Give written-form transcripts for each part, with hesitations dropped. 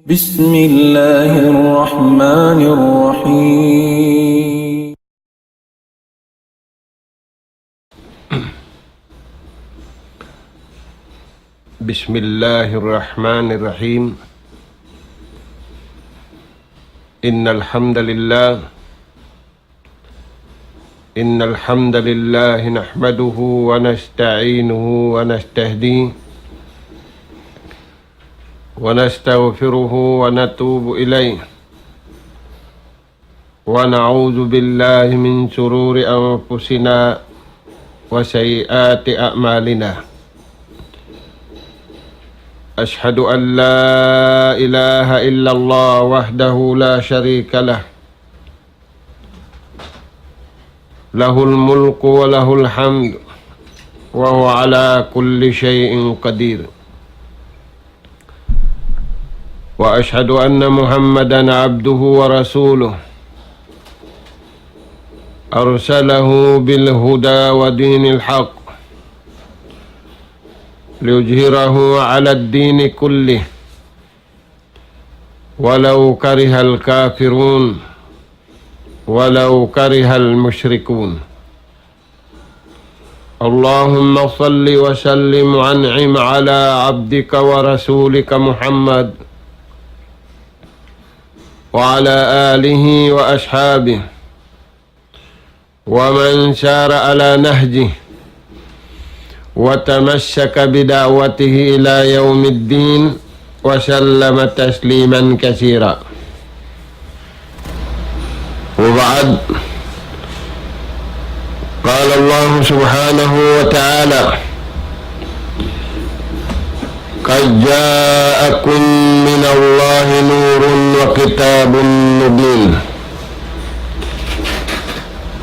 بسم الله الرحمن الرحيم. بسم الله الرحمن الرحيم. إن الحمد لله نحمده ونستعينه ونستهديه ونستغفره ونتوب إليه ونعوذ بالله من شرور أنفسنا وسيئات أعمالنا. أشهد أن لا إله إلا الله وحده لا شريك له، له الملك وله الحمد وهو على كل شيء قدير. وأشهد أن محمدًا عبده ورسوله أرسله بالهدى ودين الحق ليظهره على الدين كله ولو كره الكافرون ولو كره المشركون. اللهم صل وسلم وأنعم على عبدك ورسولك محمد وعلى آله وأصحابه ومن سار على نهجه وتمسك بدعوته إلى يوم الدين وسلم تسليما كثيرا. وبعد، قال الله سبحانه وتعالى: قد جاءكم من الله نور وكتاب مبين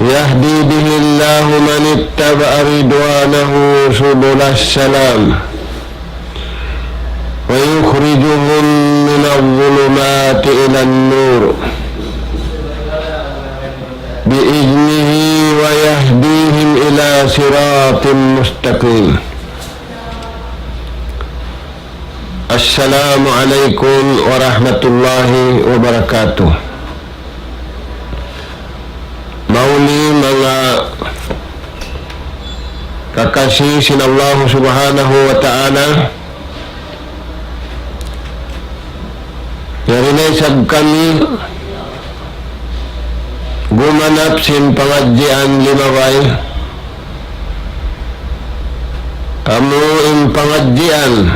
يهدي به الله من اتبع رضوانه سبل السلام ويخرجهم من الظلمات إلى النور بإذنه ويهديهم إلى صراط مستقيم. Assalamualaikum warahmatullahi wabarakatuh. Mauli mga kakasih sinallahu subhanahu wa ta'ala, yarinay kami gumanap sin pangadjian limaway amu in pangadjian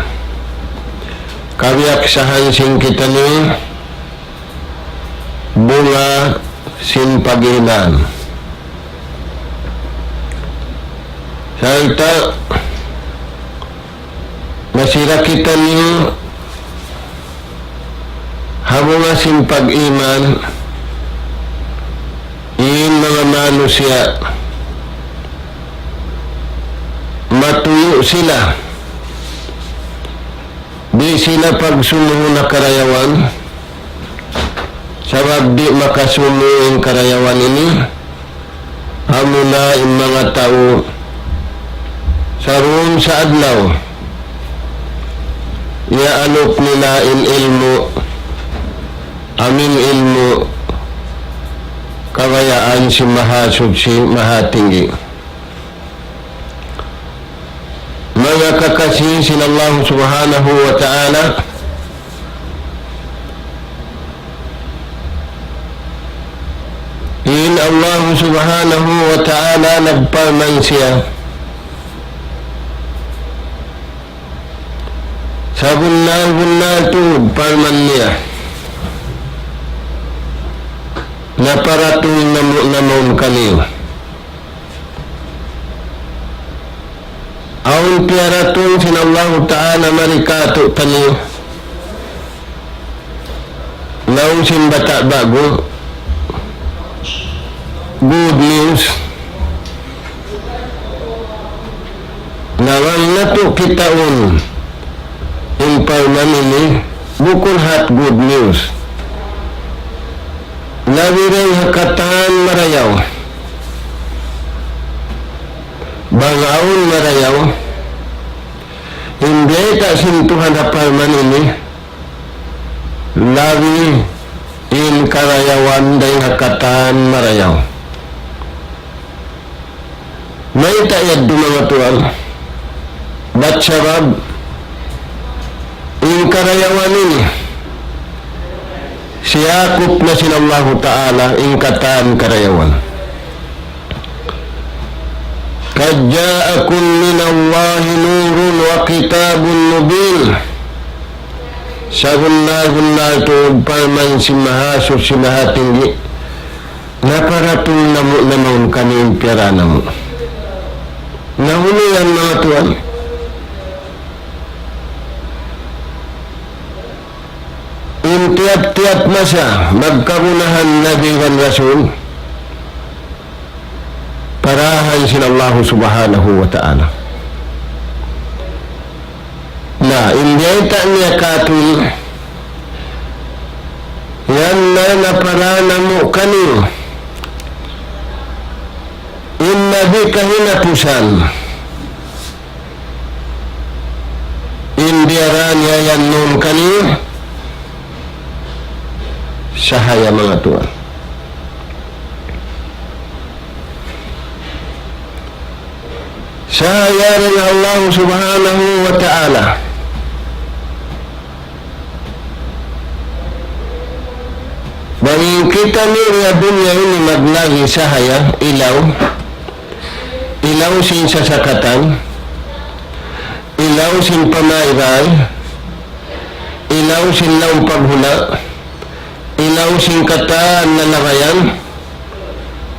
kawiaksahan sing kita ni bunga sin pagilan. Salta masira kita ni habunga sin pag-iman in mga manusia matuyo sila, di sila pagsumuho na karayawan, sabab di makasumuho ang karayawan ini amo na yung mga tao saroon sa adlaw iaalok nila in ilmo amin ilmo kawayaan si mahasub si mahatinggi. Mga kakasih sinallahu subhanahu wa ta'ala, in Allah subhanahu wa ta'ala nagparman siya sa bunal-bunal tuod parman niya na parating namon kaniyo. Aun piaratun sinallahu ta'ala marikato taniyo naung simbata bago good news nawang nato kitaon in parman ini bukol hat good news lawiray hakatan marayaw bangaon marayaw hindi ta sintuhan na parman ini lagi in karayawan day hakatan marayaw. May tayad do mga tuwal. Ba't sabab in karayawan ini siyakop na sinallahu ta'ala in katan karayawan. Qad ja'akum minallahi nurun wa kitabun mubin. Sagun-nagun ito paman si mahasur si mahatinggi na paratung namun kami impyara namo. Nahuli yan mga tuwan. Tiap-tiap masa magkagunahan Nabi dan Rasul parahan sinallahu subhanahu wa ta'ala. Na hindi tak niya katul yan na naparana mo kanil in nabi kahinapusan indiaran niya yan nun kanil sahaya mga tuwan. Sahaya rin Allah subhanahu wa ta'ala bangin kita niya dunya ini maglagi sahaya ilaw sin sasakatan, ilaw sin pamayray, ilaw sin laong paghula, ilaw sin kataan na nakayan.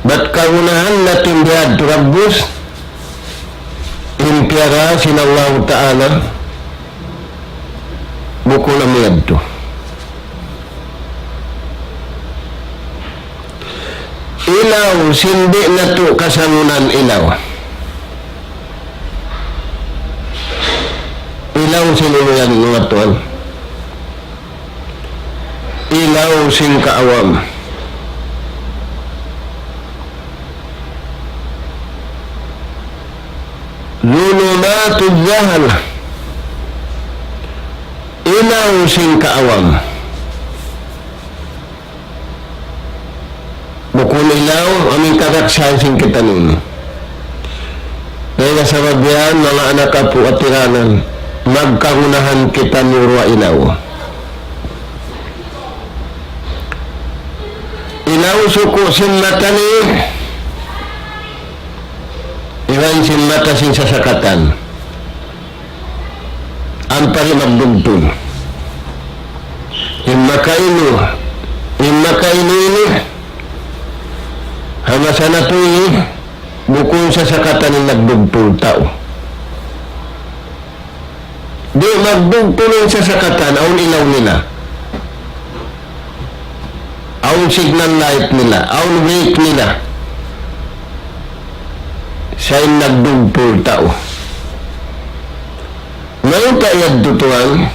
Ba't kagunahan na timbiyad rabbus impyara sinallahu ta'ala buko na miyad to. Ilaw sindi na to kasangunan ilaw sinuyan mga tuwan. Ilaw sing kaawam. Lulumatud jahal. Ilaw sing kaawam. Bukul ilaw aming kakaksahan sing kita nun. Kaya nasababyan mga anak apo at tiranan magkagunahan kita nurwa ilaw. Ilaw suku sin mata ni iwan sin mata sin sasakatan ang pari magdugtun imakainu ini hamasa na to ini bukong sasakatan ng nagdugtun tao. Di magdugtun sa sakatan aun ilaw nila, aun signal light nila, aun wake nila siya'y nagdugtun tao. Ngayon kayad tutuan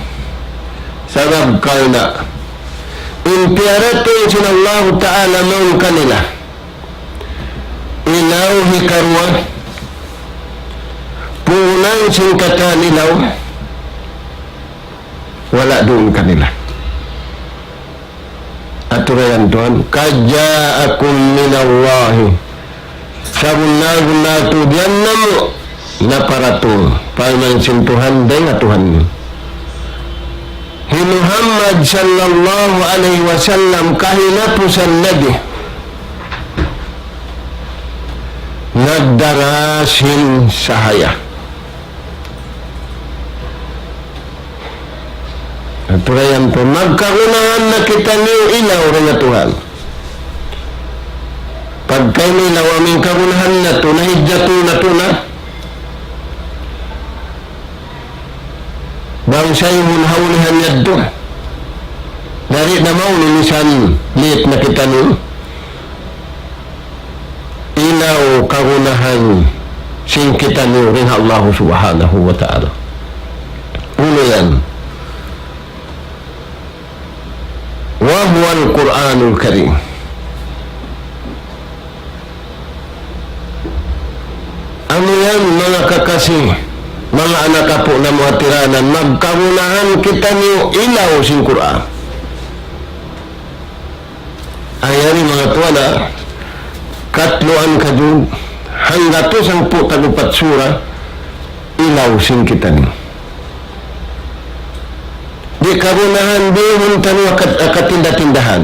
sa rabkal na impiyarato sinallahu ta'ala maun kanila ilaw hikarwa punang singkatan ilaw wala doon kanila. Aturayan Tuhan, kaja'akum minallahi sabun na tudyan na mo na parato pamansin Tuhan day nga Tuhan ni Muhammad sallallahu alaihi wasallam kahinapusan nabi nagdarasin sahaya. Aturayan po, magkagunahan na kita niyo ilaw rin na Tuhan. Pag kayo ilaw aming kagunahan na to, nahidyato na to na. Bang sa'yo hunhaulihan niya to. Dari na maulunisan liit na kita niyo. Ilaw kagunahan sing kita niyo rin Allah subhanahu wa ta'ala. Ulo yan. Wahuwa al-Quranul Karim. Ano yan mga kakasi, mga anak apo na mga tiranan, magkagunahan kita niyo ilaw sing Quran. Ayan mga tuwa na katloan ka dun hangga to 10 tagupat sura ilaw sing kita ni. Di kagunahan di huntano katinda-tindahan.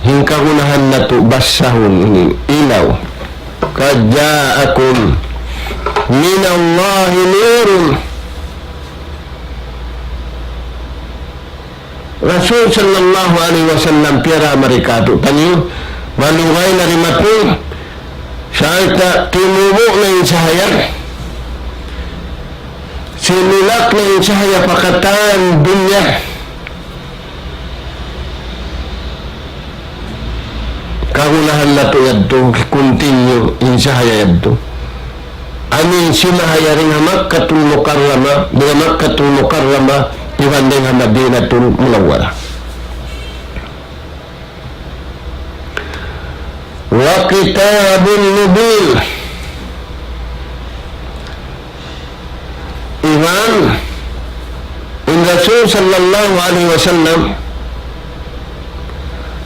Hingkagunahan na to basahon ini ilaw. Kaja'akum minallahi nurun. Rasul sallallahu alaihi wasallam pira marikado tanyo malungay na rimato sa tinubo na yung sahaya sinulak na yung sahaya pakatan dunya kagunahan na to yadto continue yung sahaya yadto anin sinahaya rin hamak katulmukarrama di hamak katulmukarrama ibanding ang Madinatul Munawwarah. Wa kitabun mubin. Iman in Rasul sallallahu alaihi wasallam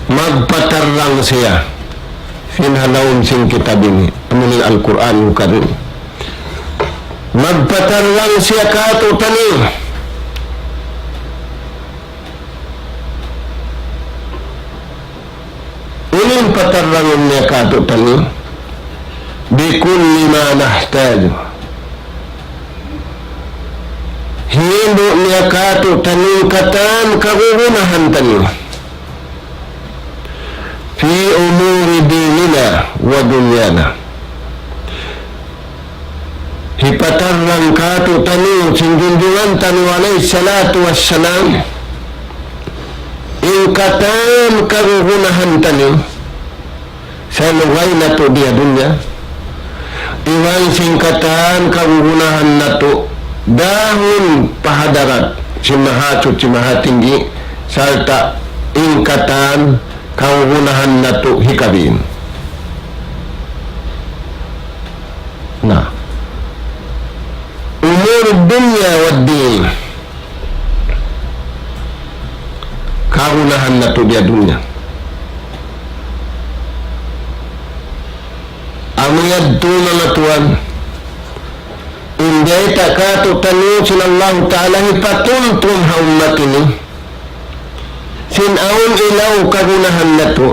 magpatarang siya sinhalawin sing kitab ini amunin Al-Quran yung karin magpatarang siya katutanin uling patarangan niya kato tani bikulli ma nahtaju hindo niya kato tani katan kagugunahan tani fi umuri dinina wa dunyana hipatarang kato tani sinjunjungan tani alaihi salatu wassalam ingkatan kagugunahan tani sa lugay na to dia dunya iwan singkatan kagugunahan na to dahon pahadarat simahatot simahatinggi salta ingkatan kagugunahan na to hikabin na umur dunya wa din kagunahan na to dia dunya amuyad tuna na tuwan inday takato tanu sinallahu ta'ala hipatuntum ha ummatini sinaun ilaw kagunahan na to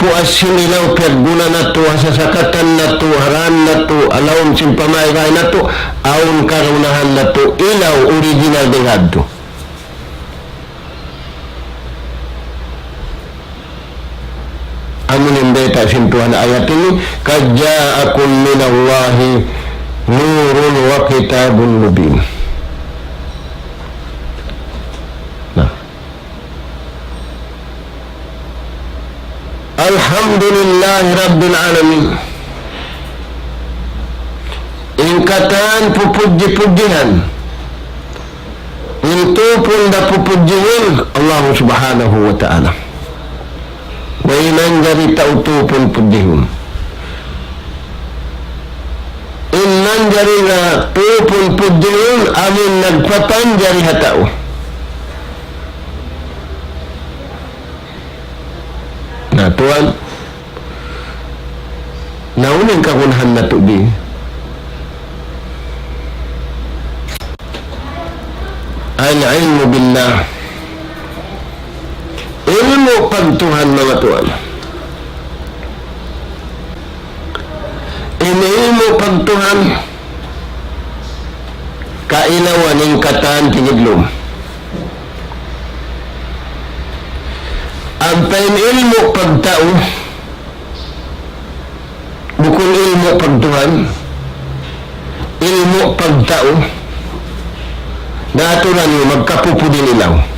puasin ilaw perguna na to hasasakatan na to haran na to alawm simpamaygay na to aun kagunahan na to ilaw original dengad to amunin beta sintuhan ayat ini kaja'akum minallahi nurun wa kitabun mubin. Nah, alhamdulillah rabbil alamin ingkatan pupuji-pujian itu pun dah pupujian Allah subhanahu wa ta'ala Wainan jari tautupun pudihum Inan jari na tupun pudihum amin nagpatan jari hatao Nah tuan naunin kagunahan na tubi al-ilmu billah ilmu pagtuhan mga tuan ini ilmu pagtuhan kailawan ng kataan tingidlom ang pain ilmu pagtao bukol ilmu pagtuhan ilmu pagtao naturan nyo magkapupo din ilaw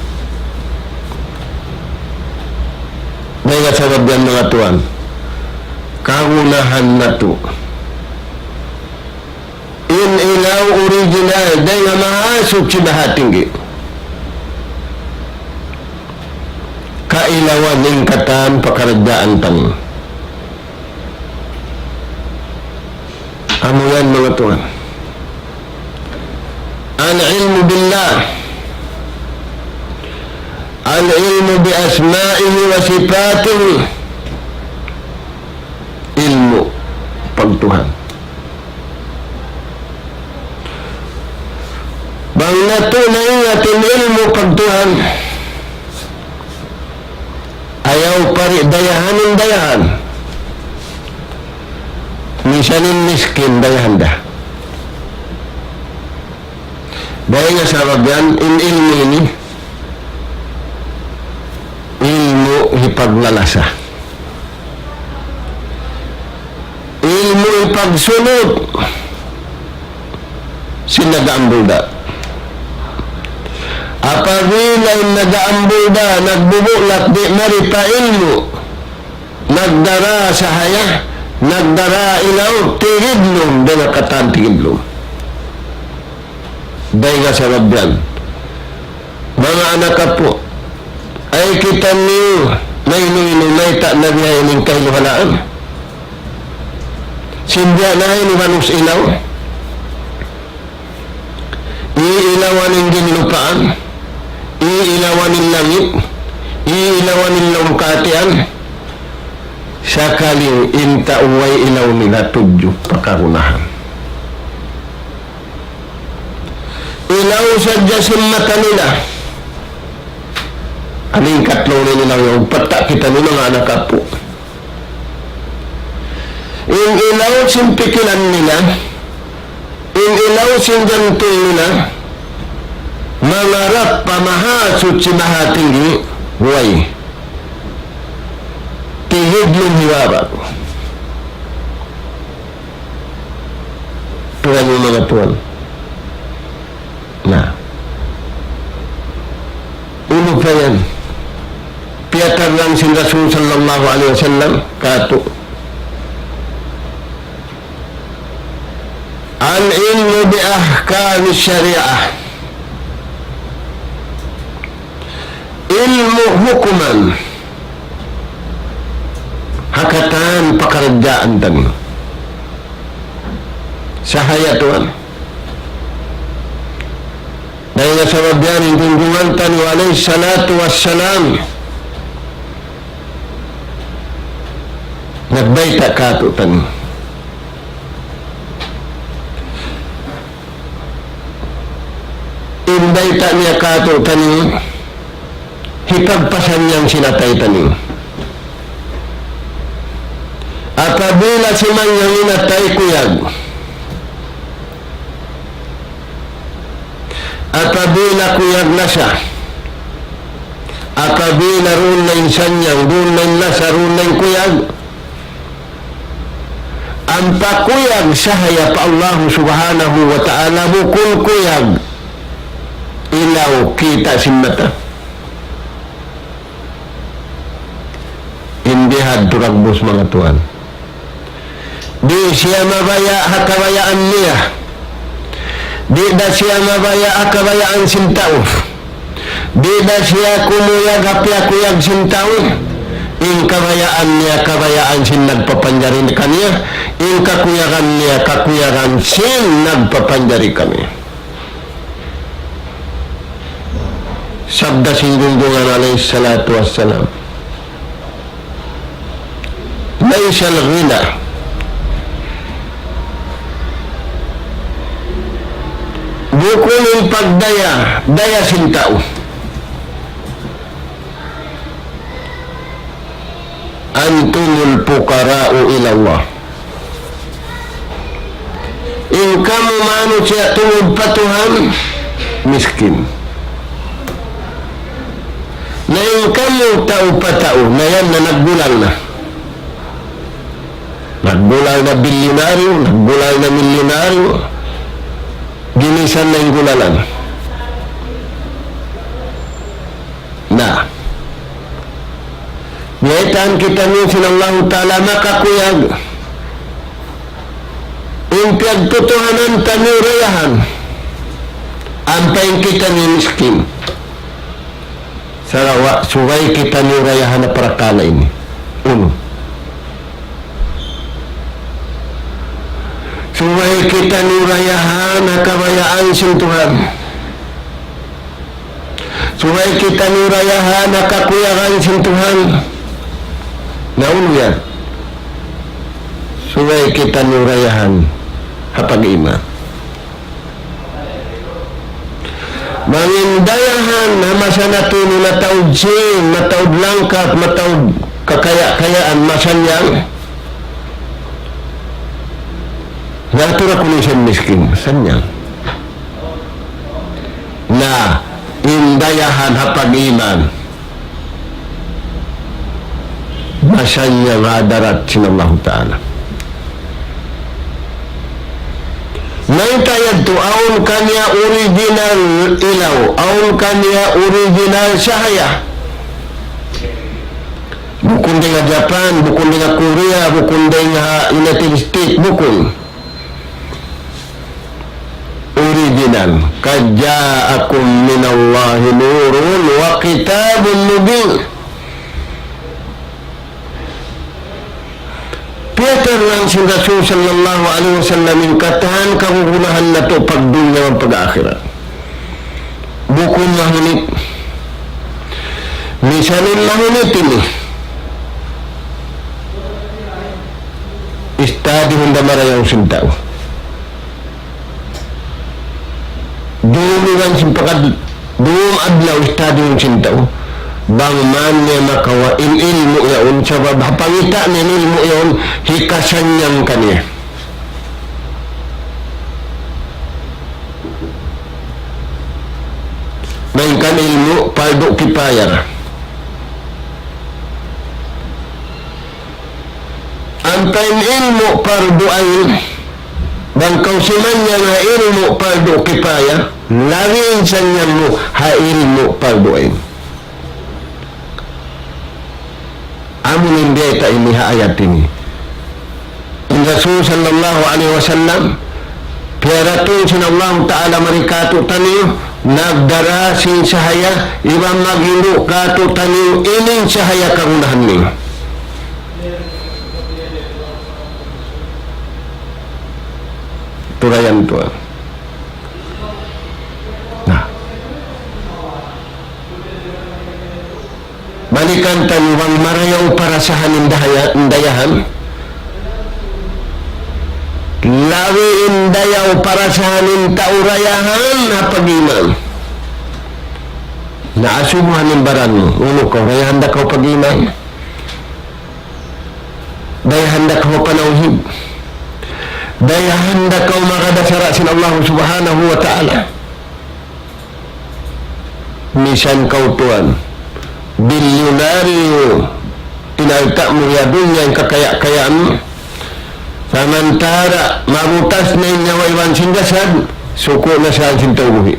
dahil sa rabyan mga tuwan kagunahan na to in ilaw original dahil nga mahasok si bahatinggi kailawan ng katan pakaradaan tanin amo yan mga tuwan ang ilmu billah Al-ilmu bi asma'ihi wa sifatihi. Ilmu pagtuhan. Bang natunay natin ilmu pagtuhan. Ayaw pari dayahan. Misanin miskin dayahan dah. Dahil nga sabab yan, ilmu ini, ilmu hipaglalasa. Ilmu ipagsunod. Sinagaambulda. Apabila nagaambulda, nagbubulak di marita ilmu, nagdara sahaya, nagdara ilaw, tigidlong, dala katan tigidlong. Dahil nga sa rabyan, mga anak ka po, ay kita niyo, may ta na biya ining kahiluhalaan. Sindya na ni Manus ilaw, iilawan ng ginilupaan, iilawan ng langit, iilawan ng longkatian, sakaling inta uway ilaw nila tudyo pakarunahan. Ilaw sa jasim mata nila. Aling katlo nila yung pata kita nila mga anak apo. Yung ilaw simpikilan nila, yung ilaw sinjantol nila, mangarap pamahasot si mahatinggi, huway. Tigidlong hiwabag. Tuhan yung mga tuwan. Nah, ulo pa yan. Piyatar lang si Rasul sallallahu alaihi wasallam kato. Al-ilmu bi ahkam syariah. Ilmu hukuman. Hakatan pekerjaan tadi. Sahaya Tuhan. Dahil sa sabab yan, yung tuntungan tani alayhi salatu wassalam, nagbayta kato tani. Inbayta niya kato tani, hipagpasan niyang sinatay tani. Apabila si man yung inatay kuyag, apabila kuyag na siya, apabila roon na insanyang, roon na nasa, roon na kuyag, ang pakuyag sahaya pa Allah subhanahu wa ta'ala bukul kuyag, ilaw kita simmata. Hindi haduragbos mga tuwan. Di siya mabaya hakawayaan niya. Di da siya mabaya kabayaan sintao. Di da siya kumuyag hapya-kuyag sintao. Ing kabayaan niya kabayaan sin nagpapanjari kaniya. Ing kakuyagan niya kakuyagan sin nagpapanjari kami. Sabda singgunggungan alayhi salatu wassalam. Laysal ghina bukulin pagdaya, daya sintao. Antumul fuqara'u ila Allah. In kamu manusia tungod patuhan, miskin. Na in kamu tao patao, na yan na nagbulang na. Nagbulang na bilyonaryo, nagbulang na milyonaryo, ginisan na yung gulalan. Na, ngaitan kita niyo sinallahu ta'ala makakuyag. Yung piyagtutuhanan tanyo rayahan. Ampayin kita niyo miskin. Sarawa, sugay kita niyo rayahan na parakala ini. Uno. Sugay kita niyo rayahan na kabayaan sin Tuhan. Suway kita nurayahan nakakuyakan sintuhan. Nauno yan. Suway kita nurayahan hapag-ima. Mangindayahan na masanatuno na taod sing, mataod langkat, mataod kakaya-kayaan, masanyang. Natura kulisan miskin, masanyang. Na indayahan hapag-iman. Masanyang hadarat sinallahu ta'ala. Naitayad to, aun kanya original ilaw, aun kanya original sahaya. Bukun nga Japan, bukun nga Korea, bukun nga United States, bukun. Original. Kaja'akum minallahi nurun wa kitabun mubin. Peter lang si Rasul sallallahu alaihi wasallam yung katahan kagugunahan na to pagdunya ng pag-akhirat. Bukong mahunit. Misanin mahunit ini. Istadi hunda marayang sintao. Dulugan simpakad doon adlaw istadi yung sintao. Bangman niya makawa ilmu yaon sabab hapangita niya ilmu yaon hikasan niyang kaniya. Mainkan ilmu paldo kipayar. Antayin ilmu paldo ayin dan kausiman niya nga ilmu paldo kipayar laging sa niya mo ha ilmu paldo ayin. Amun hindi ita iniha ayat ini. Ang Rasul sallallahu alaihi wasallam piyaratun sinallahu ta'ala marikatu taniyo nagdara sin sahaya ibang maghindo kato taniyo ining sahaya kagunahan niyo. Turayan to. Balikan tanwang marayaw para sa hanindayahan. Lawi indayaw para sa hanintaurayahan na pag-iman. Naasumuhan ng baran mo. Uno ko, rayahan da ko pag-iman. Dayahan da ko panauhid. Dayahan da ko makadasara sin Allah subhanahu wa ta'ala. Misan kau tuan. Bilyonaryo tinagta mo ya dunya ang kakaya-kayaan mo samantara mabutas na yung nawaiwan sindasad suko na sa sintaw buhi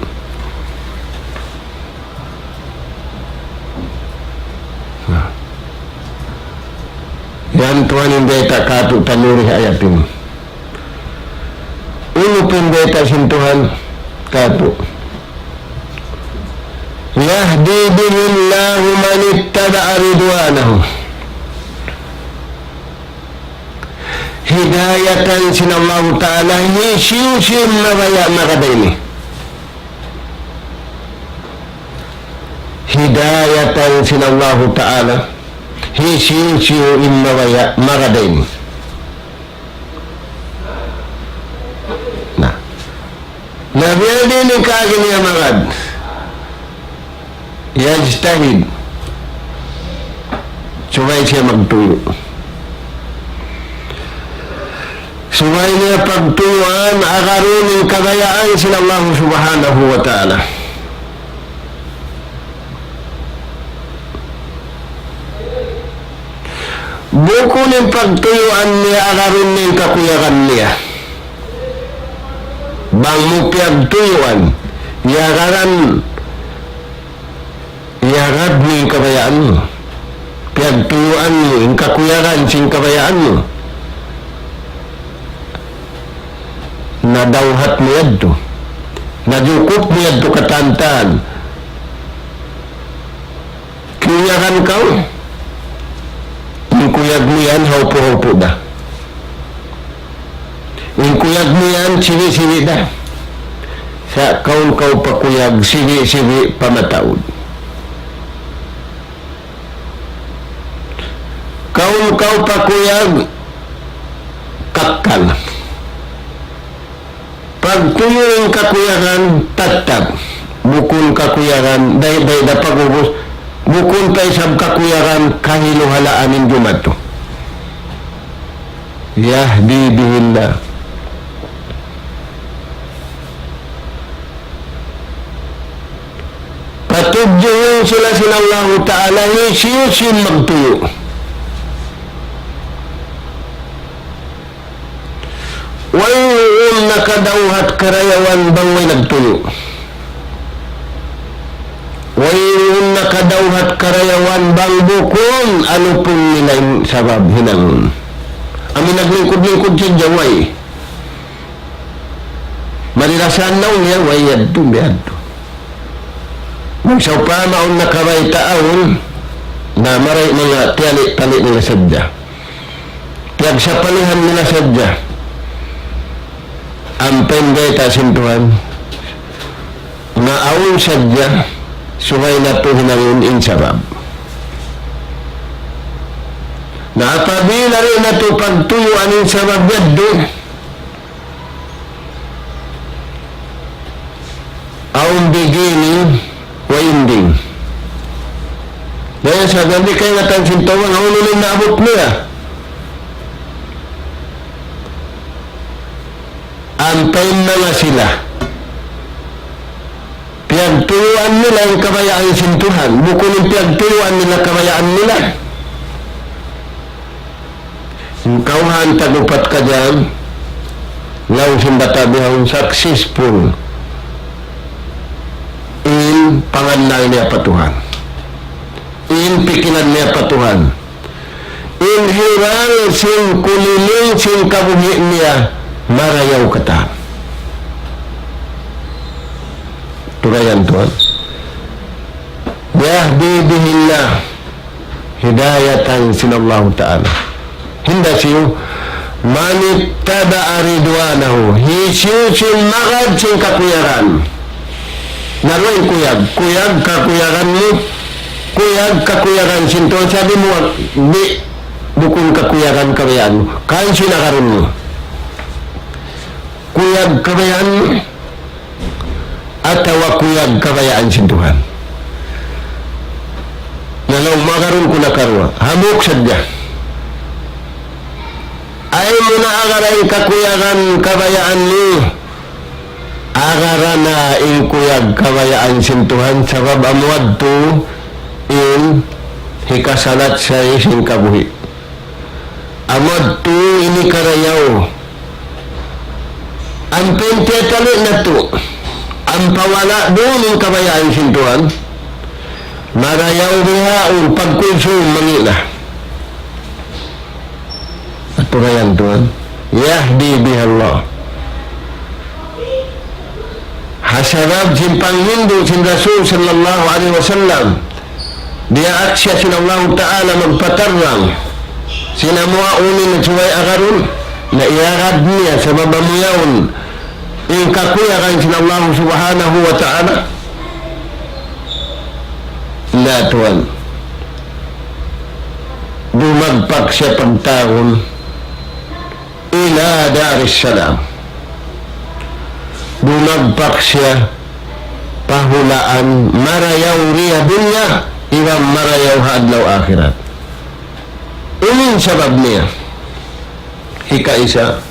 yan tuan yung beta kato tanuri ayatin uno pong beta sintuhan kato yahdi bihillahu man ittaba'a ridwanahu hidayatan sinallahu ta'ala hisiusim na baya makadaini hidayatan sinallahu ta'ala hisiusim na baya makadaini na nabiyadin ni kagin niya magad yajtahid suway siya magtuyo suway niya pagtuyuan akaroon ng kagayaan sila Allah subhanahu wa ta'ala buko ng pagtuyuan niya akaroon ng kakuyakan niya bang mo pagtuyuan yakaran iharad mo yung kabayaan mo. Piyagtuyuan mo, yung kakuyaran sing kabayaan mo. Nadawhat mo yadto. Nadukot mo yadto katantaan. Kuyaran ka o. Yung kuyag mo yan, haupo-haupo da. Yung kuyag mo yan, siwi-siwi da. Sa kaun-kaw pa kuyag, siwi-siwi pamataod. Ngayon kau pakuyag, kakal. Pag tuyo yung kakuyagan, tatab. Bukun kakuyagan, day-day na pag-ubos, bukun pa isang kakuyagan, kahiluhalaanin jumato. Yahdi bihillah. Patudyohin sila Allah Ta'ala, siya magtuyo. Wayung nakadauhat karayawan bangway nagtuyo. Wayung nakadauhat karayawan bang bukon, ano pong nilang sabab hinangon. Amin naglingkod-lingkod siya jaway. Marirasan na niya, wayad to, biyad to. Magsaw pa maon nakabay taon, na maray mga tiyali-tali nila sadya. Piyag sa palihan nila sadya, ang penday tasintuhan, nga aon sadya, suway na to hinangon insabab. Napabila rin na ito pagtuyuan yung sabab yaddo. Ang beginning wa ending. Dahil sa gabi kayo natansin tawang ang ulit na abot niya. Antayin na nga sila. Piyagtuyuan nila yung kabayaan sintuhan. Bukun yung piyagtuyuan nila kabayaan nila. Kauhan tagupat ka dyan, ngayon simbatabi successful in panganlay niya patuhan, in pikinan niya patuhan, in hirang sing kuliling sing kabuhi niya marayaw kata. Turayan tuan. Yahdi bihillah hidayatan sinallahu ta'ala. Hinda siyo manittada aridwanahu hisiyo siyong magad siyong kakuyaran. Naroy kuyag kakuyaran mo, kuyag kakuyaran sinto. Sabi mo, di bukong kakuyaran kabayaan mo, kain siyo nakaroon mo. Kuyag kabayaan mo, atawa kuyag kabayaan sintuhan. Nalaw makaroon ko nakarwa, hamok sadya. Ay mo na agaray kakuyagan kabayaan ni agara na in kuyag kabayaan sintuhan sabab amuad to in hikasalat sa ising kabuhi amad to ini karayaw ang pentetalo na to ang pawala doon yung kabayaan sintuhan marayaw bihaon pagkulso mangina. Turayan tuan, yahdi bihallah. Hasarab simpang hindu sin Rasul sallallahu alaihi wasallam. Dia aksya sin Allah Ta'ala magpatarang. Sinamua unin at suway agarun na iarad niya sa mabamuyaon. Yung kakuyakan sin Allah subhanahu wa ta'ala. La tuan. Dumagpak siya pagtaon ila Darussalam. Bumagpak siya pahulaan marayaw riya dunya iwang marayaw hadlaw akhirat. Unin sabab niya hikaisa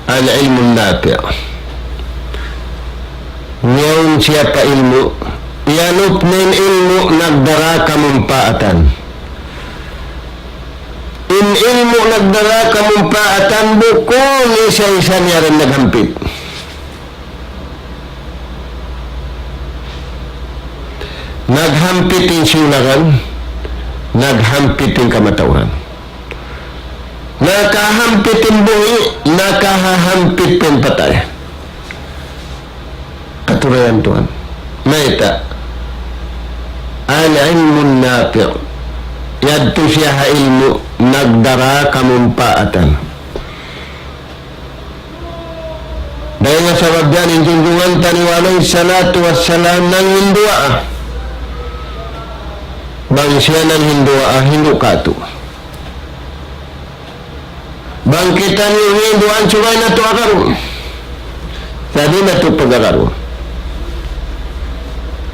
al-ilmun nafi'. Ngayon siya pa ilmu yanop nin ilmu nagdara kamumpaatan. In ilmu nagdara kamumpaatan bukong isa-isa niya rin naghampit. Naghampit yung sulagan, naghampit yung kamatawaran. Nakahampit yung buhi, nakahahampit yung patay. Katurayan tuan. Maita, al-ilmun nafi'. Yadto siya ha ilmu nagdara kamumpaatan. Dahil nga sabab yan, yung junjungan taniwalay salatu wassalam ng hindua. bang siya ng Hindu kato. Bangkitan yung Hinduan subay na to akaroon. Tadi na to pagkakaroon.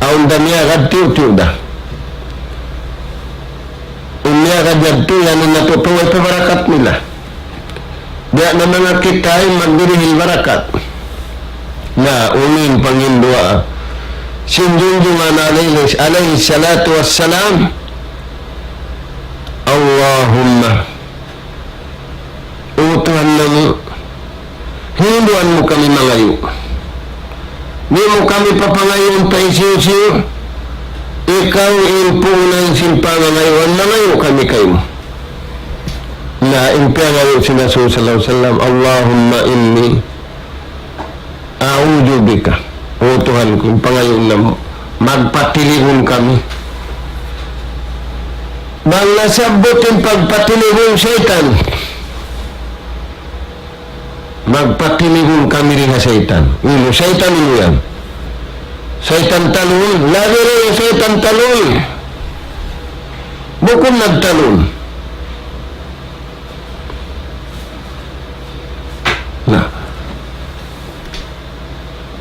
Aun damiya kad tiyo da. Unya kad jadto yan na to paway pabarakat nila. Diya na mga kita ay magdirihil barakat. Na umin Panghindua. Sinjunjungan alaihi salatu wassalam. Allahumma Tuhan namu, Hinduan mo kami mangayo. Di mo kami papangayon pa isiyo-siyo. Ikaw impong ng simpangan ngayon, nangayo kami kayo. Na impya ngayon sina sallallahu alaihi wasallam, Allahumma inni a'udhu bika. O Tuhan ko, pangayon na mo, magpatilihon kami. Bang nasabot yung pagpatilihon syaitan, magpatilihon kami rin sa syaitan. Ilo, syaitan ilo yan. Syaitan talon. Lagi rin yung syaitan talon. Bukong nagtalon. Na.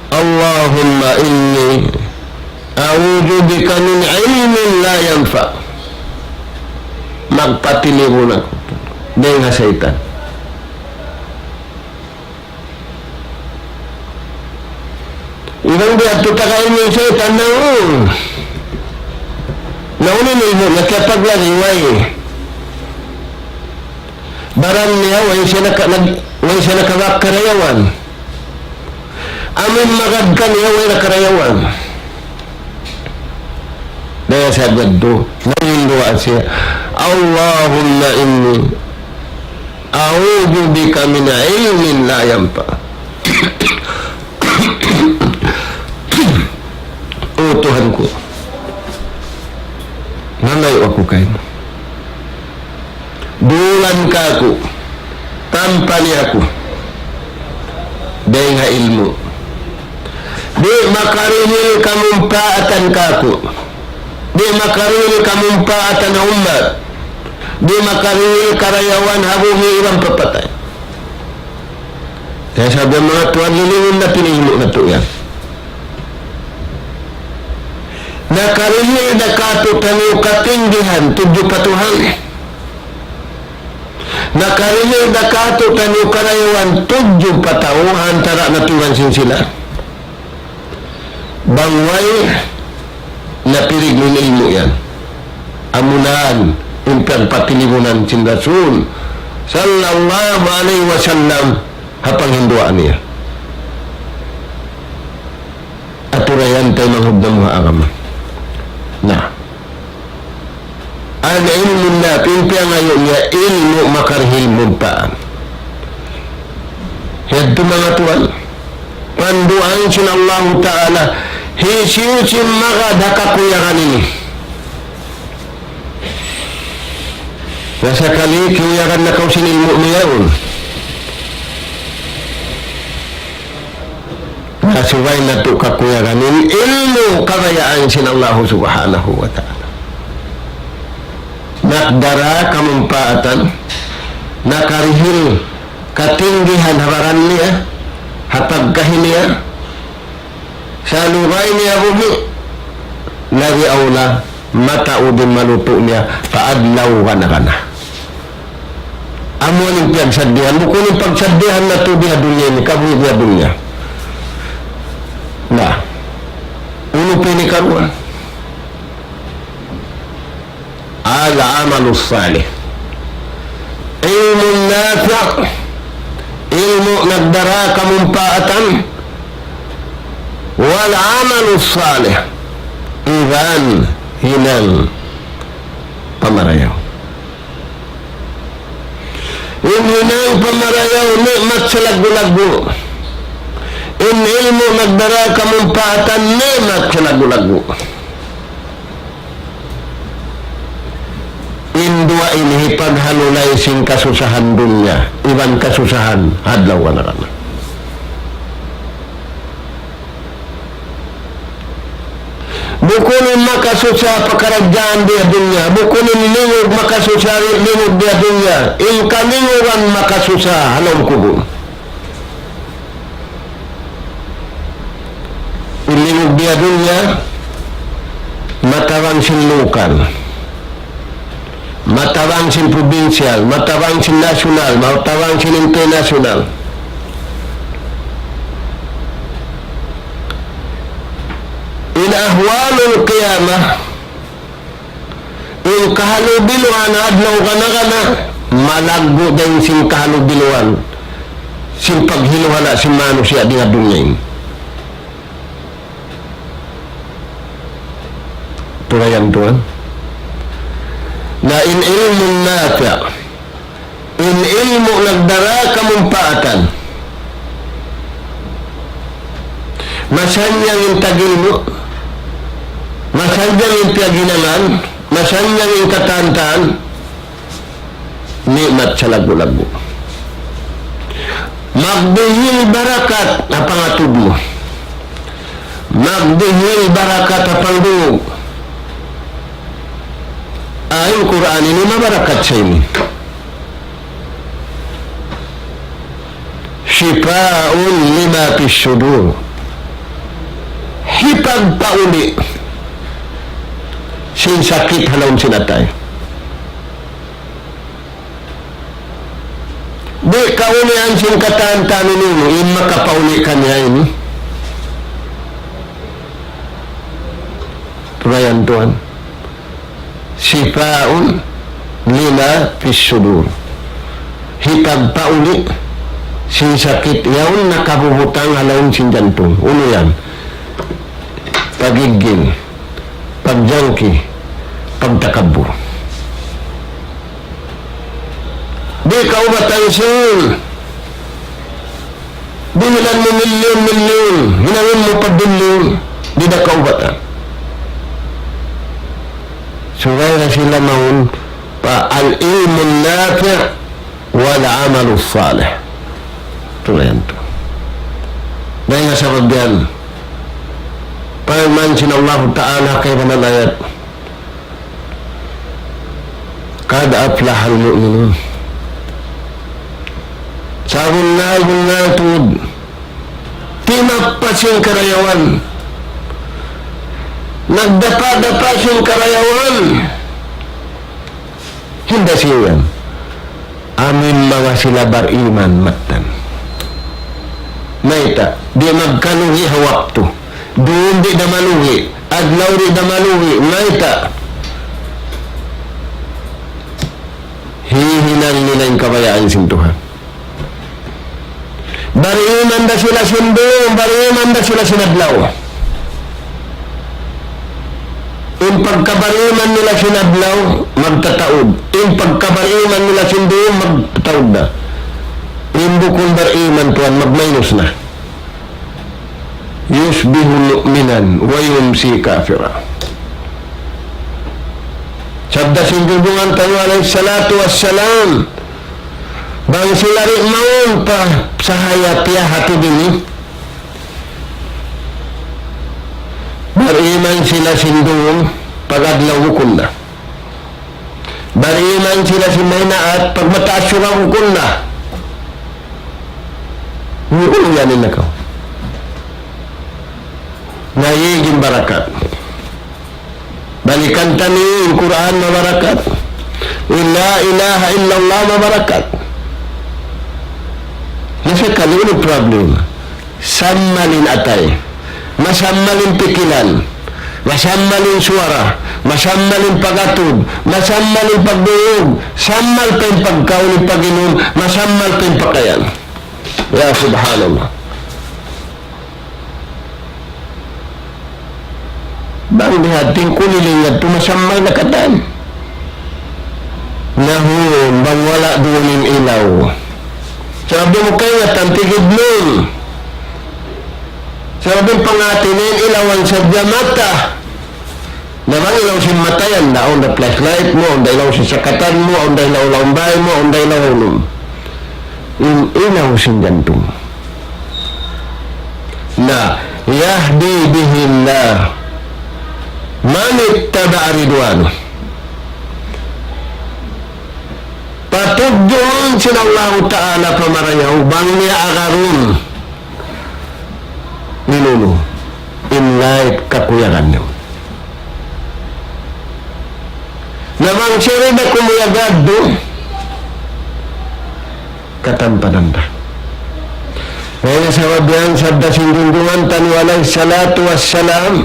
Allahumma inni a'udhu bika min ilmin la yanfa. Magpatilihon ako. Dahil nga syaitan. Ibang di at tutakain yung syaitan na naunin mo, nagkapaglariway. Baran niya, way siya nakakarayawan. Amin magad ka niya, way nakarayawan. Daya sa gaddo, nanginduan siya, Allahumma inni a'udhu bika min ilmin la yanfa. O Tuhan ko, nalayo ako kayo. Dulan ka ako, tampali ako, dahil nga ilmo. Di makarihil kamumpaatan ka ako. Di makarihil kamumpaatan na umat. Di makarihil karayawan habungi ibang papatay. Kaya sabi mga Tuhan, lilingin na pinilmo na ito yan. Nakarihil na katutan yung katinggihan, tudyo patuhan. Nakarihil na katutan yung karayawan, tudyo patauhan, tara na tuwansin sila. Bangway, napirig ng ilmo yan. Amunan, yung pagpatilimunan sin Rasul, sallallahu alaihi wasallam, hapang hinduan niya. At urayan tayo manghubdang mga agama. Na ang ilmu na pimpya ngayon niya ilmu makarhil mumpaan yadto mga tuwan panduan sinallahu ta'ala hisiusin mga dakakuyakan ini nasa kali kuyakan na kausin ilmu niyaon nasubay na ito kakuyakan ini ilmu karayaan sinallahu subhanahu wa ta'ala nakdara kamumpaatan nakarihil katinggihan habaran niya hatagkahin niya sa lugay niya buhi lagi aula mataudin maluto niya paadlaw ka na amo ng pagsaddihan bukunin pagsaddihan na ito biya dunya ni kabuhi biya dunya na uno pinikaruan al-amalus salih ilmu nafi' ilmu nagdara kamumpaatan wal amalus salih iban hinang pamarayaw yung hinang pamarayaw nikmat sa lagu-lagu in ilmu nagdara kamumpaatan nikmat sa lagu-lagu indua ini paghalulay sing kasusahan dunya iban kasusahan hadlaw ka na kana Bukunin makasud sa pakaradyan di dunya. Bukunin lingog makasud sa lingog di dunya. In kalinguran makasud sa halong kubo. In lingog di dunya, matawang sin lokal, matawang sin provincial, matawang sin national, matawang sin international. Ahwalul qiyamah, yung kahalubiluan adlaw kana malaggo din sin kahalubiluan sin paghiluhala sin manusia di nga dunya. Tulayan tuan na in ilmun nafi', in ilmu nagdara kamumpaatan, masanyang yung tagilmo, masanyang yung piaginanan, masanyang yung katantaan, nikmat sa lago-lago. Magdihil barakat na pangatod mo. Magdihil barakat na pangdungog. Ayon Quran ini mabarakat sa ini. Shifaun lima fis sudur. Hipag pauli sin sakit halawon sinatay. Di kaulian sin kataan-taan nimo in makapauli kanya ini. Tulayan tuan. Sifaun lima fis sudur. Hipag pauli sin sakit yaon nakabubutang halawon sin jantung. Uno yan. Pagigil, pagjangki, pagtakabur. Di kaubatan sin. Dinilan mo milyon, hinangin mo pagbilyon, di na kaubatan. Sugay na sila maun pa al-ilmun nafi' wal amalu salih. Tulayan to. Dahil nga sa pagbiyan, Pamansin Allah Ta'ala kay manalayat kad aflahal mu'minun. Sabon na tud timapasin karayawan, nagdapa-dapasin karayawan, hindi siyan amin mga sila bariman matan naita di magkanuhi hawak to doon di damaluhi, adlaw di damaluhi, naita. Hihinan nila yung kabayaan sin Tuhan. Bariman da sila sindong, bariman da sila sinadlaw. Yung pagkabariman nila sinadlaw, magtataod. Yung pagkabariman nila sindong, magtataod na. Yung bukong bariman Tuhan, mag-minus na. Yusbihu mu'minan wa yumsi kafira. Sabda sinjunjungan tayo alayhi salatu wassalam, bang sila rin maun pa sa hayatya hati dini, bariman sila sindung pagadlaw hukun na, bariman sila sinayna at pagmataas yung hukun na. Hindi yanin na ka nayiging barakat. Balikan tani yung Quran na barakat. La ilaha illallah na barakat. Nasa kalunong problem. Sammalin atay. Masammalin pikilan. Masammalin suara. Masammalin pagatod. Masammalin pagduyog. Sammal pa yung pagkaon ng Panginoon. Masammal pa yung pakayan. Ya subhanallah. Bang dihating kulilingad tumasamay na katan. Nahun, bang wala doon yung ilaw. Sabi mo kayo nga tantigid nun. Sabi pangatinin ilawan sa mata. Namang ilaw si matayan na on the flashlight mo, on the ilaw si sakatan mo, on the ilaw laumbay mo, on the ilaw unum. Yung ilaw si jantung. Na yahdi bihillah manit tada aridwano. Patudyon sila Allah Ta'ala pamarayaw bang niya agarun ninuno inlait kakuyangan niyo. Namang siri na kumuyagad do katampananda. Kaya sa wabiyan sa dasinggunggungan tanwalay salatu wassalam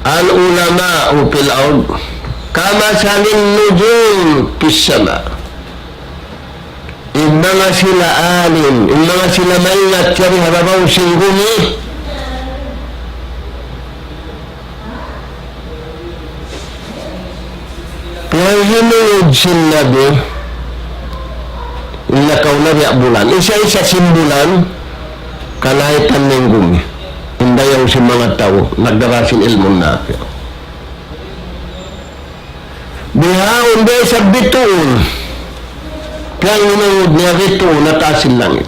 al-ulama upil aud kama salin nujum pisama imanga sila alim imanga sila maingat cari harabaw singgumi yang hinungod sila do inakaw na riyak bulan isa-isa simbulan kalaitan ng gumi indayaw si mga tao nagdarasin ilmon natin bihaon day sa bituon kaya hinungod niya bituon na tasin langit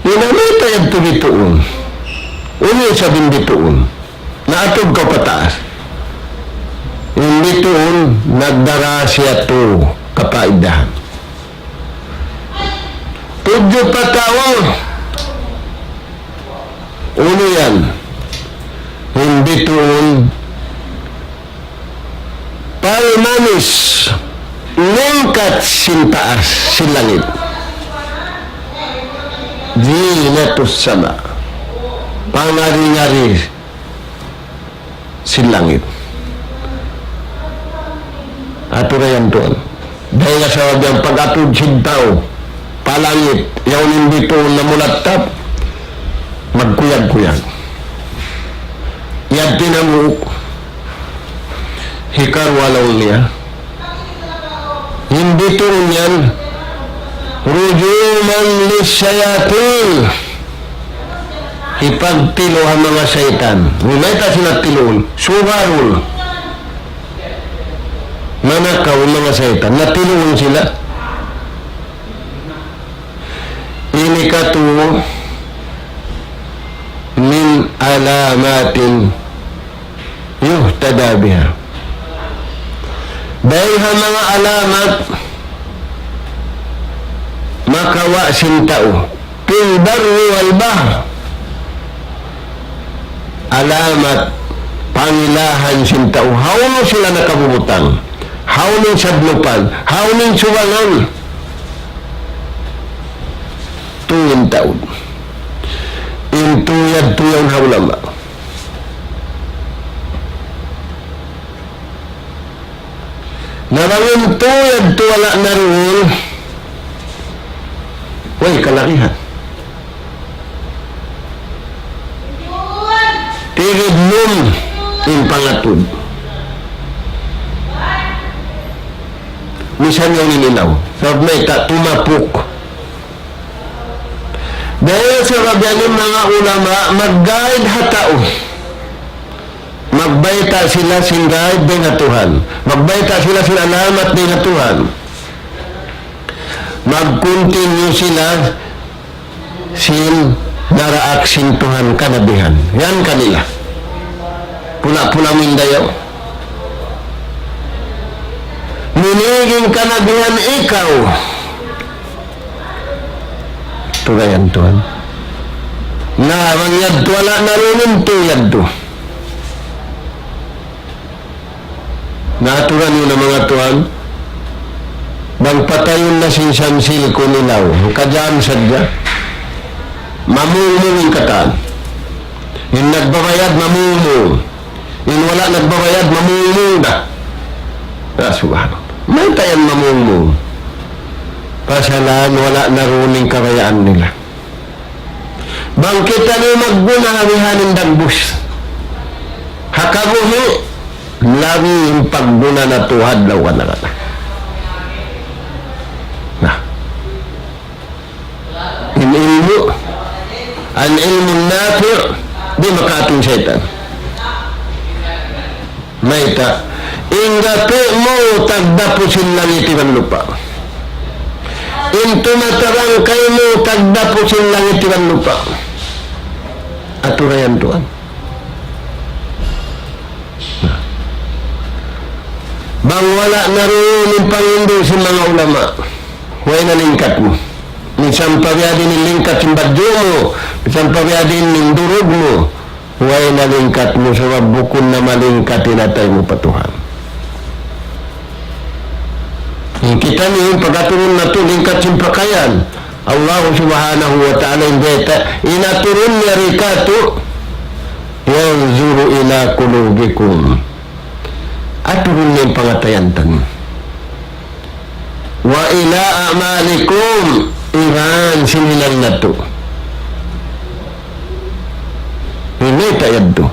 hinamita yung to bituon uni sabing bituon na atog ka pataas yung bituon nagdara siya to kapaidahan tudyo patawa uno yan hindi tuon palmanis lingkat sintaas silangit zinatus sama pangari-ngari silangit aturayan tuon dahil sa wadyang pag-atud sintao palangit yaw hindi tuon na mulatap magkuyag-kuyag yan tinamuk hikar walaw niya hindi tuon yan rujuman lisyayatin ipagtilo ang mga syaitan rumeta sila tiloon suharul manakaw ang mga syaitan natiloon sila ini katuo min alamatin yuhtada biha dahil mga alamat makawa sintao fil barri wal bahr alamat pangilahan sintao hauno sila nakabubutang hauning sadlupan hauning suwangan tuwing taon intuyad-tuyang haulama narangin tuyad-tuwala na rin way kalakihan tigid nun in pangatod misan yung ninilaw sabi may tumapuk dahil sa rabyanin mga ulama mag-guide hatao magbayta sila sin guide din hatuhan magbayta sila sin alamat din hatuhan mag-continue sila sin daraak sin Tuhan kanabihan yan kanila pula-pula mindayaw niniging kanabihan ikaw tulayan Tuhan na mangyad wala na rin tuyad to naturan yun ang mga Tuhan bang patayon na sinsamsil ko nilaw kadyan sadya mamumung kataan yung nagbabayad mamumung yung wala nagbabayad mamumung na subhanallah may tayan mamumung pasalaan wala na runing karayaan nila bang kita ni magbunahamihanin dagbus hakabuhi labi yung pagbuna na tuhad law ka na ka na in ilmu an ilmu nafi' di makatong syaitan may ta inggapi mo tagdapusin langit iban lupa in tumatarang kayo mo tagdapusin langit iban lupa aturayan tuan. Bang wala naroon yung pangindo sa mga ulama, huwag na lingkat mo. Minsan pabyadin yung lingkat yung badyo mo, minsan pabyadin yung durog mo, huwag na lingkat mo sa mabukon na malingkat tinatay mo patuhan. Yung kita niyo, pagkaturon na ito, lingkat yung pakayan. Allah subhanahu wa ta'ala yung beta, inaturun niya rikato, yanzuru ila kulubikum. Aturun niya yung pangatayantan. Wa ila amalikum, iran sinilang na ito. Hindi tayad ito.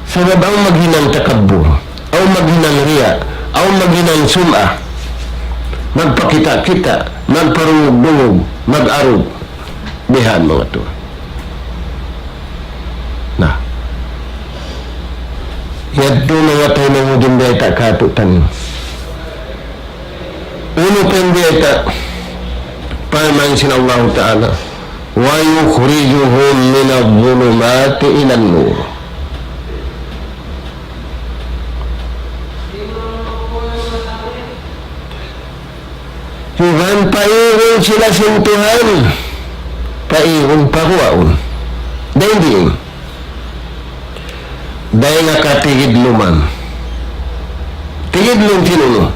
Sabab ang maghinang takabur, o maghinang riya, o maghinang sum'a, magpakita-kita, magparungog-bungog, mag-arog, bihan mga ito. Nah, yaddo mga tayo ng muding beta katutan. Uno pang beta, pamansin Allah Ta'ala, wa yukhrijuhum min adh-dhulumati ila an-nur. Tuhan pairong sila sintuhan, pairong paruaon. Dahil din, dahil nakatigid luman. Tigid lum sinuno,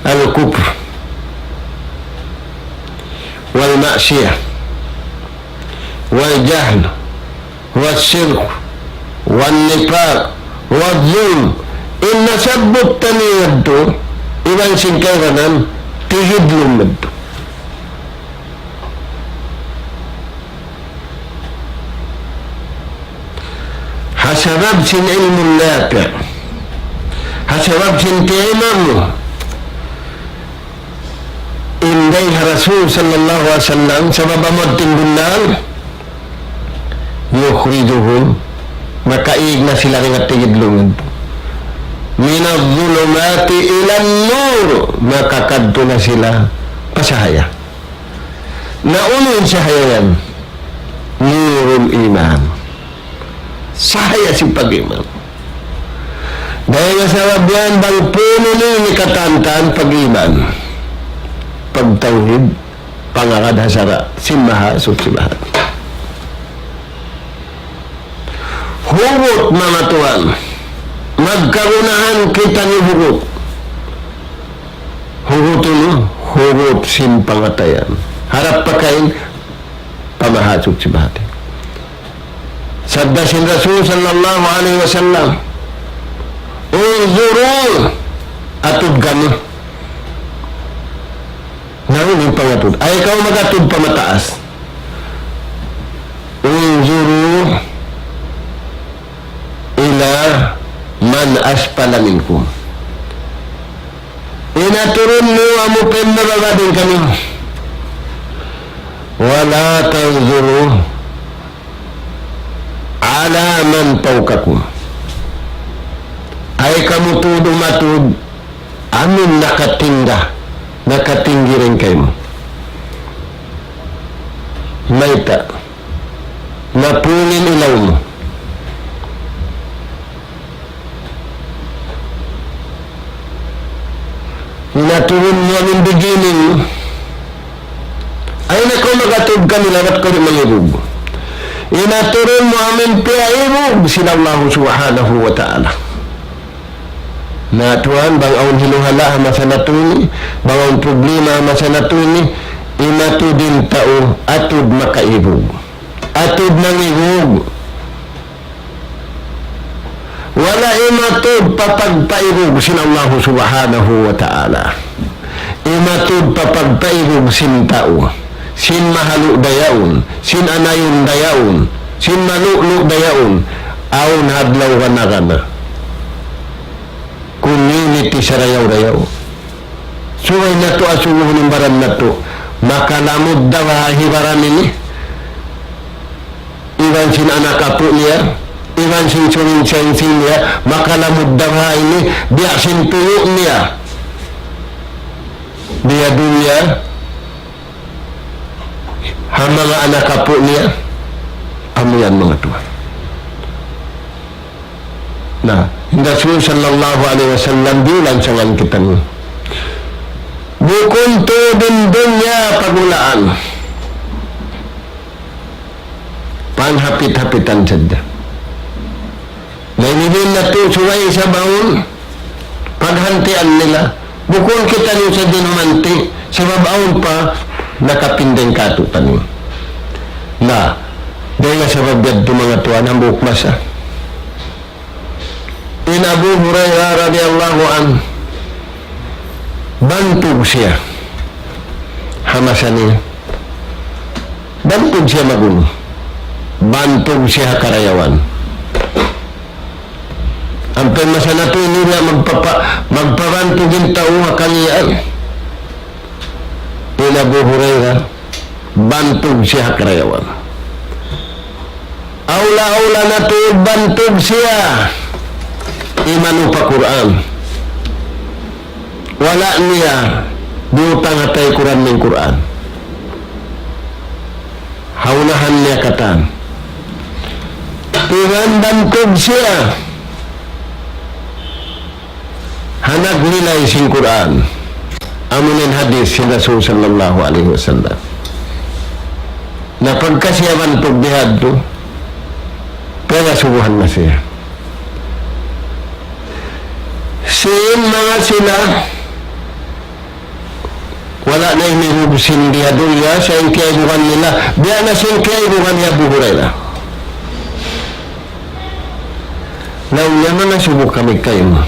al-kufr, wal-ma'siyah, wal-jahl, wal-shirk, wal-nifaq, wal-zulm. Inna sabbut taniyad to, iwan singkairanan, tigid lumad to. Hasabab sin ilmun nafi', hasabab sin ti'imam, inday Rasul sallallahu alaihi wasallam sabab amad tindunan, yukhrijuhum, makaig na sila rin at tigid lumad. Minadh dhulumati ilan nur, makakadto na sila pasahaya. Naunin sahaya yan, nurul iman, sahaya si pag-iman. Dahil nga sa wabyan bang puno ni katantan pag-iman, pagtawhid, pangakad hasara, simaha, susibahan. Hugot mga tuwan, magkarunahan kita ni hugot. Hugot ulo, hugot sin pangatayan. Harap pakain, pamahasok si bahati. Sabda sin Rasul sallallahu alaihi wasallam, unzuru, atud kami. Naroon yung pangatud. Ay ikaw magatud pamataas. Unzuru ila man asfala minkum. Inaturun mo amupin na babadin kami. Wala tanzuru ala man fawqakum. Ay kamu tudo matud amin nakatinggi rin kayo. Maita napunin ilaw mo. Inaturun mo aming beginning, ay nako magatod ka nila at ko rin malibog. Inaturun mo aming piaibog sila Allah subhanahu wa ta'ala. Natuan bang aun hiluhala masa natuni, bang aun problema masa natuni, inatudin tao atud makaibog, atud nangibog. Wala imatud papagpaibog sin Allah subhanahu wa ta'ala. Imatud papagpaibog sin tao, sin mahalo dayaon, sin anayon dayaon, sin malulu dayaon, aun hadlaw kanakana. Community sa rayaw-rayaw. Suway na to asunuhon ng baran na to, makalamod daw hibaran ini. Iwan sin anak apo niya, iwan sin suring-sensing niya, makalamod daw ini, biya sin tuyo niya. Biya dunya, ang mga anak apo niya, ang Rasul sallallahu alaihi wasallam bilang sangan kita ni. Bukun tu din dunya pagulaan. Panghapit-hapitan saja. Nainibin na to suway sa baon. Paghantian nila. Bukun kita niyo sa dinumanti. Sa babaon pa, nakapindeng katutan niyo. Na, dahil nga sa babyad ito mga tuwan, ang bukmas In Abu Hurairah radiyallahu an, bantog siya. Hamasan niya. Bantog siya magulo. Bantog siya karayawan. Ang pemasa na ito nila magpabantog yung tao hakaliyaan. In Abu Hurairah, bantog siya karayawan. Aula-aula na ito, bantog siya. Imanu pa Quran. Wala niya diutang hatay Quran ng Quran. Haunahan niya katan. Tuhan bantog siya. Hanag nilay sing Quran. Amunin hadis si Rasul sallallahu alaihi wasallam. Na pagka siya bantog bihad to, pera subuhan na siya. Sin mga sila wala na inihubusin dia dunya sa inkaibuhan nila biya na sa inkaibuhan niya buhuray na naman na subok kami kayo mo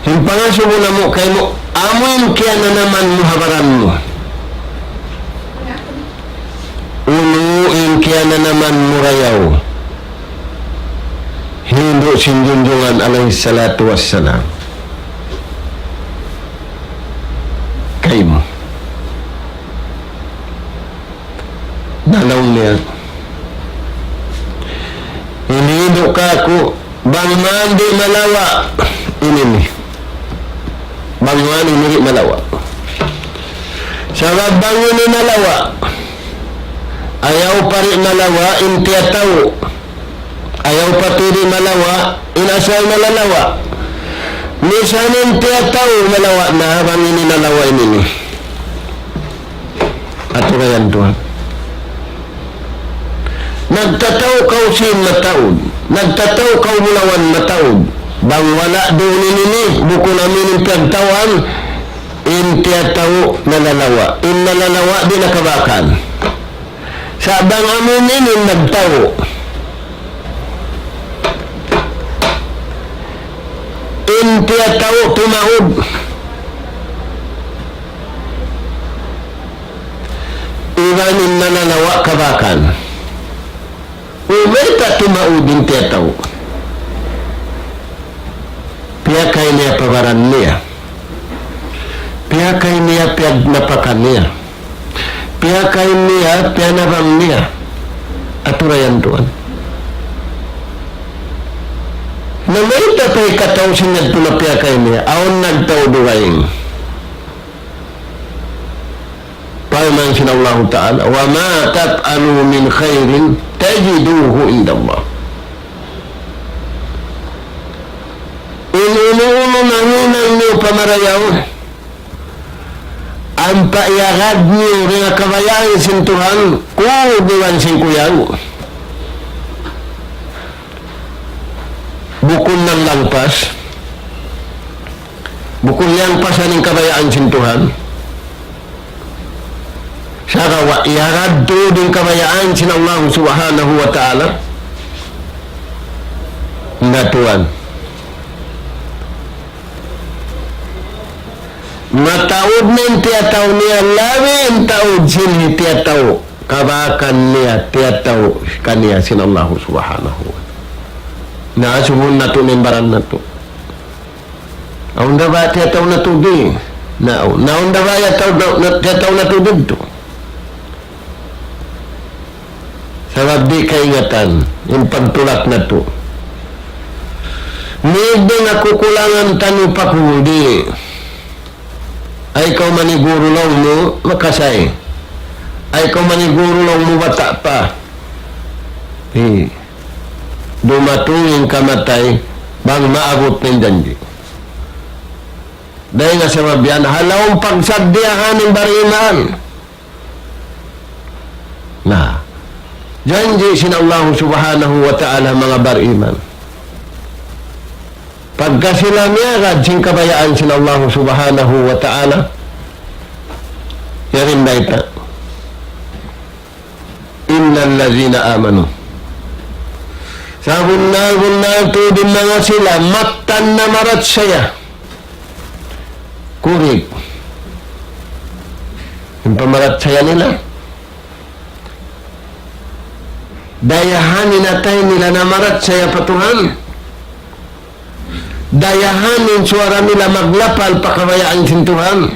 yung pangasubo na mo kayo mo amoy kaya na naman mo habaran mo unuin kaya na naman mo rayaw Hindu sinjunjungan alaihi salatu wassalam. Kaimo. Dalaw niya. Inihindo ka ako. Bang mandi malawa. Ini. Bang mandi niri malawa. Sabab bang ini malawa. Ayaw pari malawa. Intiya tau. Ayaw paturi malawa, inasal malalawa. Misanin tiya tao malawa na habang ininalawa ini. At yan doon. Nagtataw kau sin mataod. Nagtataw kau mulawan mataod. Bang wala doon ini, buko namin yung pagtawan, in tiya tao nalalawa. In nalalawa, di nakabakan. Sa bang amin ini nagtaw. Intiya tao tumaod. Iwanin nananawa kabakan. Umeta tumaod intiya tao. Piyakay niya pabaran niya. Piyakay niya piyagnapakan niya. Piyakay niya piyanabang niya. Aturayan doon. Namayta pa'y kataw sinad tulapya kay niya, aon nagtaw duwaing. Paman sinallahu ta'ala, wa ma tat'alu min khairin, tajiduhu indallah. Inuno na hinang niyo pamarayaw, ang paiyagad niyo rin kabayaan sintuhan, kudiwan singkuyaw. Bukol ng langpas, bukol yang pasaning kabayaan sintuhan, sa kawa, iharad to din kabayaan sin Allah subhanahu wa ta'ala, natuan. Mataod ng tiyataw niya, labing taod sin tiyataw, kabakan niya, tiyataw kaniya sin Allah subhanahu wa ta'ala. Naasumun na ito membaran na ito. Aun da ba tiyataw na ito di? Naun da ba tiyataw na ito dito? Sabab di kaingatan, yung pagtulak na ito. Hindi nga kukulangan tanong pa di. Ay ikaw maniguro lang mo, makasay. Ay ikaw maniguro lang mo bata pa. dumatunging kamatay bang maabot ng janji. Dahil nga sa mabiyan, halawang pagsagdiyahan ng bariman. Na, janji sin Allah subhanahu wa ta'ala mga bariman. Pagka sila miyagad sin kabayaan sin Allah subhanahu wa ta'ala, yarin baita, innal lazina amanu. Sa bunal-bunal to din mga sila, matan na marat saya. Kurig. Yung pamarat saya nila. Dayahanin natay nila na marat saya patuhan. Dayahanin suara nila maglapal pakawayaan sin Tuhan.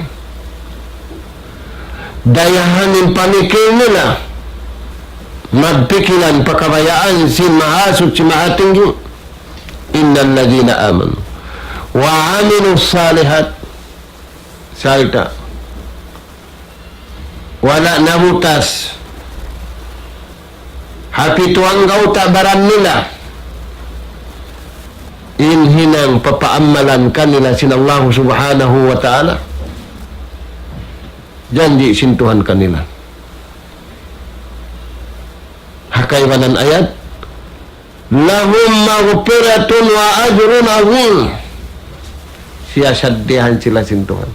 Dayahanin panikil nila magpikilan pakawayaan sin mahasut si mahatinggi. Innal ladina amanu wa amilus salihat. Salta wala nabutas hapituang gauta baran nila inhinang papaamalan kanila sin Allah subhanahu wa ta'ala janji sintuhan kanila hakaywanan ayat lahum maghfiratun wa ajrun azim siya saddihan sila sintuhan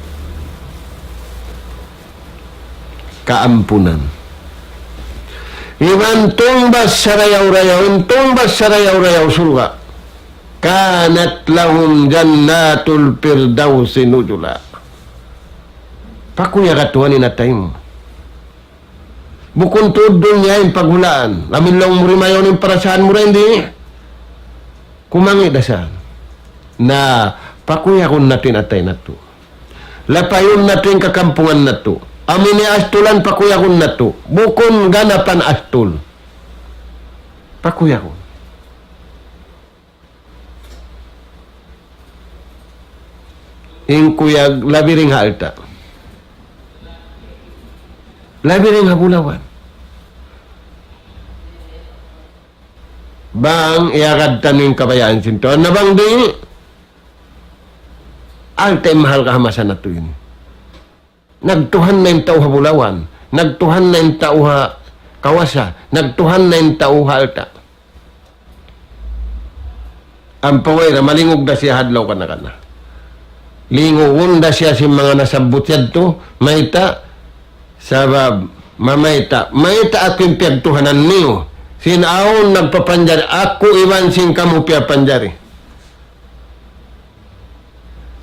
kaampunan. Iman tumbas sarayaw-rayaw, tumbas sarayaw-rayaw surga. Kanat lahum jannatul firdausi nuzula. Pakuya katuan inatay mo. Bukun tudong niya yung paghulaan. Lamin lang murimayaw ng parasahan mo rin di. Kumangi dasan. Na pakuya kun natin atay na to. Lapayon natin kakampungan na to. Amin ni astulan pakuyakon na to. Bukon ganapan astul. Pakuyakon. Ingkuyag labiring halta. Labiring habulawan. Bang iagad taning kabayaan sinto. Nabang di alta mahal kahamasan na to yun. Nagtuhan na yung tao habulawan. Nagtuhan na yung tao kawasa. Nagtuhan na yung tao alta. Ang pawera, malingog na siya hadlaw ka na. Lingogon na siya si mga nasabot yan to. Mayta, sabab, mamayta. Mayta ako yung piyagtuhanan niyo. Sinaon nagpapanjari. Ako iwan sin kamu piyapanjari.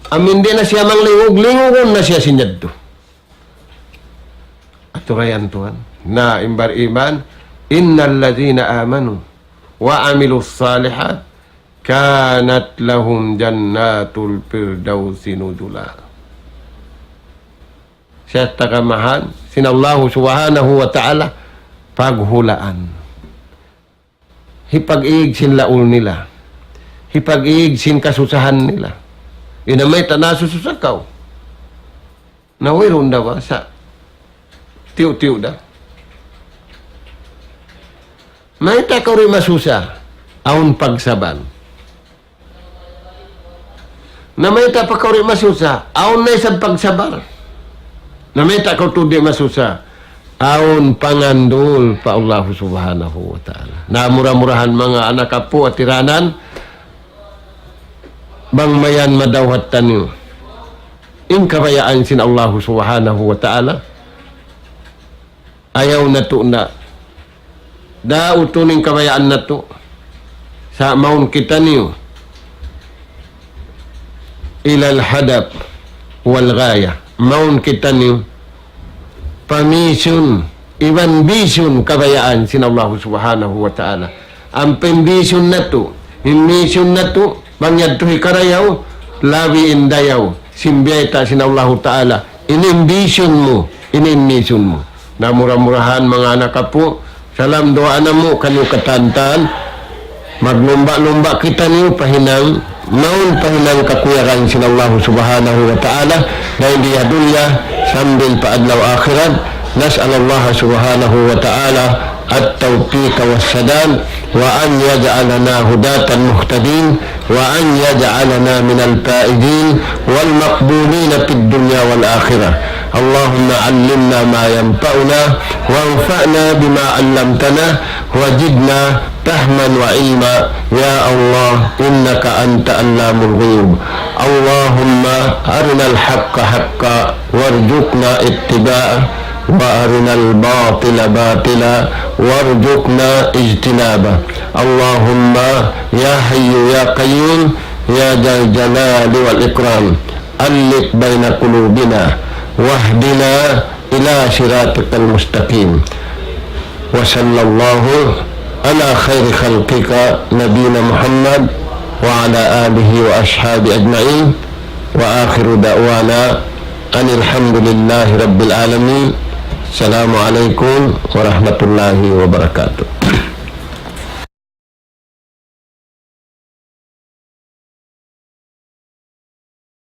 Amin din na siya mang lingog. Lingogon na siya sinyad to. Aturayan Tuhan na imbar iman innal ladzina amanu wa amilus salihat kanat lahum jannatul firdausi nuzula. Siya takamahan sinallahu subhanahu wa ta'ala paghulaan. Hipag-iig sin laul nila. Hipag-iig sin kasusahan nila. Inamay tanasususakaw. Nawiron daw sa tiyo-tiyo da. May takaw rin masusa aun pagsaban. Na may tapakaw rin masusa aun na isang pagsabar. Na may takaw tudi masusa aun pangandul pa Allah subhanahu wa ta'ala. Na mura-murahan mga anak apo at tiranan bang mayan madawat tanyo. In kabayaan sin Allah subhanahu wa ta'ala ayaw na to na dautuning kabayaan na to sa maun kita niyo ilal hadap wal gaya maun kita niyo pamisun iwan bisun kabayaan sin Allah subhanahu wa ta'ala ang pembisun na to mission na to mangyad to hikarayaw labi indayaw simbiyata sin Allah ta'ala inimbisun mo inimmission mo na mura-murahan mga anak po. Salam doa na mo kanyo katantan. Maglumba-lumba kita niyo pahinang maun pahinang kakuyaran sin Allah subhanahu wa ta'ala na hindi dunya sambil paadlaw akhirat. Nas'al Allah subhanahu wa ta'ala التوفيق والسداد، وأن يجعلنا هداة مهتدين، وأن يجعلنا من الفائزين والمقبولين في الدنيا والآخرة. اللهم علمنا ما ينفعنا وانفعنا بما علمتنا وزدنا فهما وعلما يا الله إنك أنت علام الغيوب. اللهم أرنا الحق حقا وارزقنا اتباعه، وأرنا الباطل باطلا وارزقنا اجتنابه. اللهم يا حي يا قيوم يا ذا الجلال والإكرام ألف بين قلوبنا واهدنا إلى صراطك المستقيم. وصلى الله على خير خلقك نبينا محمد وعلى آله وأصحابه أجمعين، وآخر دعوانا أن الحمد لله رب العالمين. السلام عليكم ورحمة الله وبركاته.